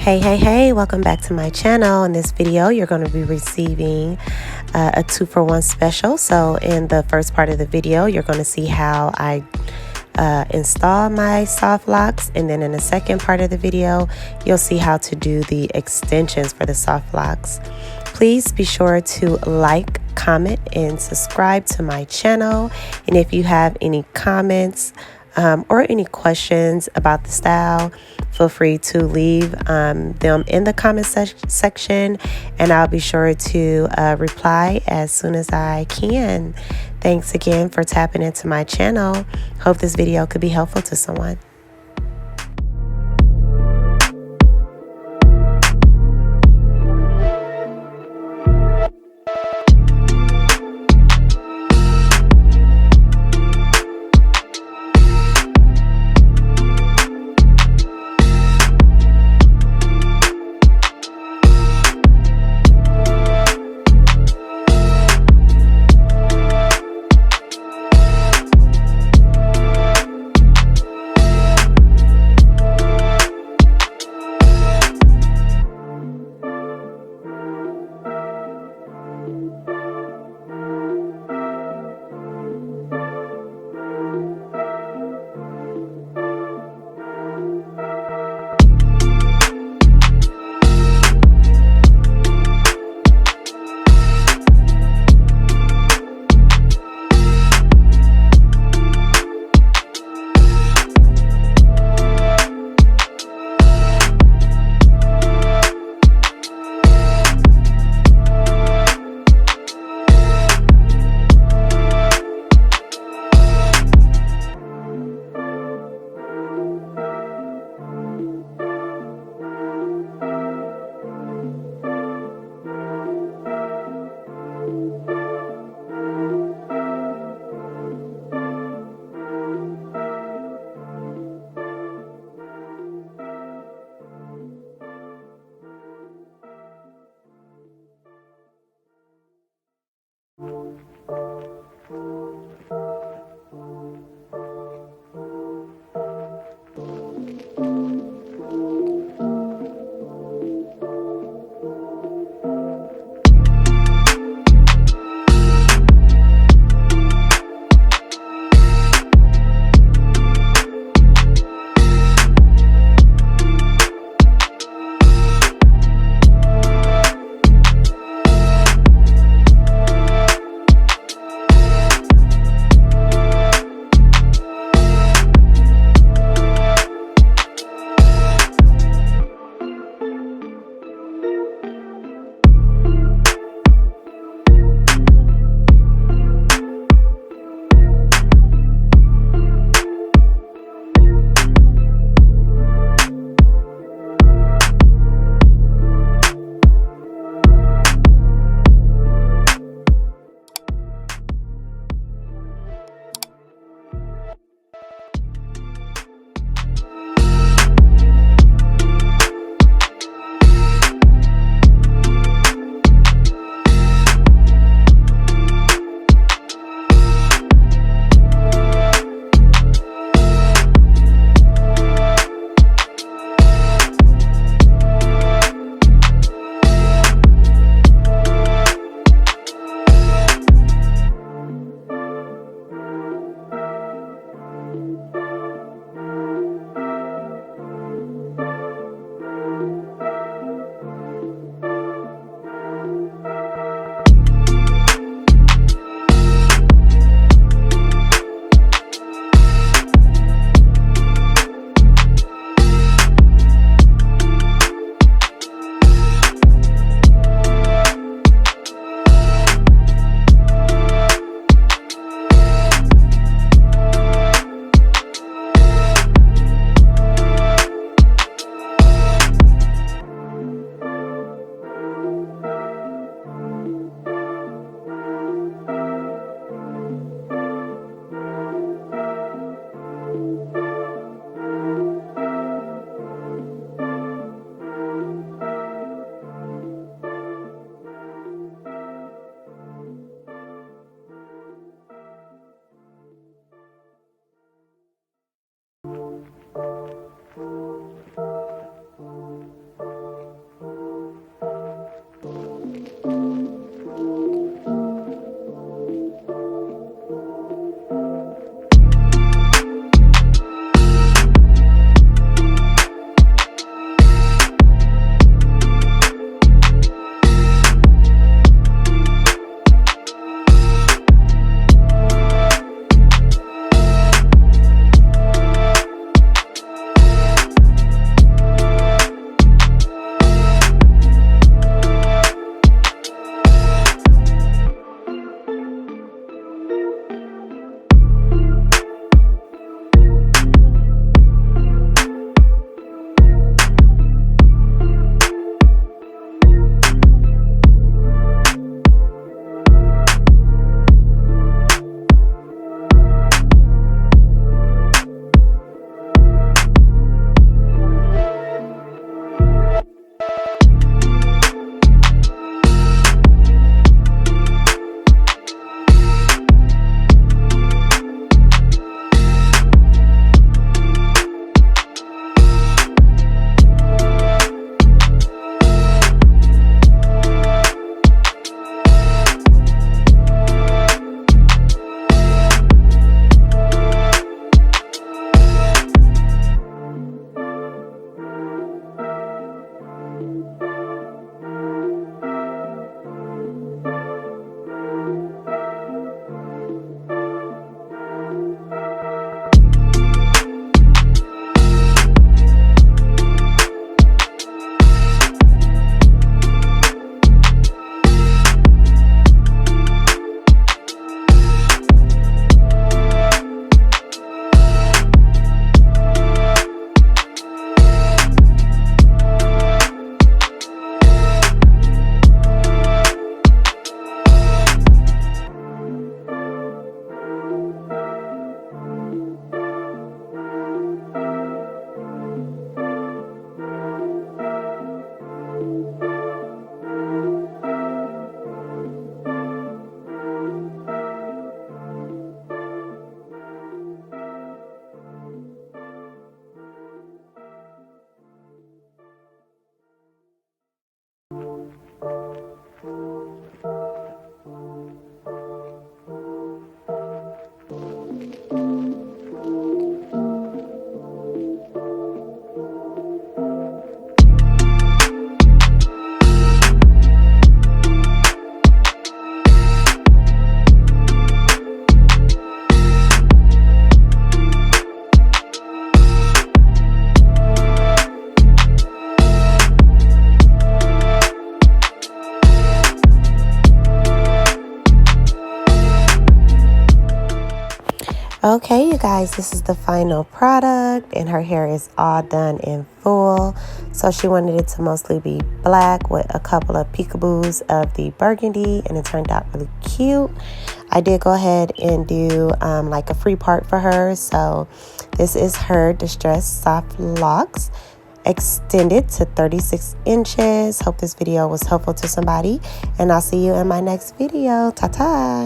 Hey, welcome back to my channel. In this video, you're going to be receiving a 2-for-1 special. So in the first part of the video, you're going to see how I install my soft locks, and then in the second part of the video, you'll see how to do the extensions for the soft locks. Please be sure to like, comment, and subscribe to my channel. And if you have any comments or any questions about the style, feel free to leave them in the comment section, and I'll be sure to reply as soon as I can. Thanks again for tapping into my channel. Hope this video could be helpful to someone. Okay, you guys, this is the final product, and her hair is all done in full. So she wanted it to mostly be black with a couple of peekaboos of the burgundy, and it turned out really cute. I did go ahead and do like a free part for her. So this is her distressed soft locks, extended to 36 inches. Hope this video was helpful to somebody, and I'll see you in my next video. Ta-ta!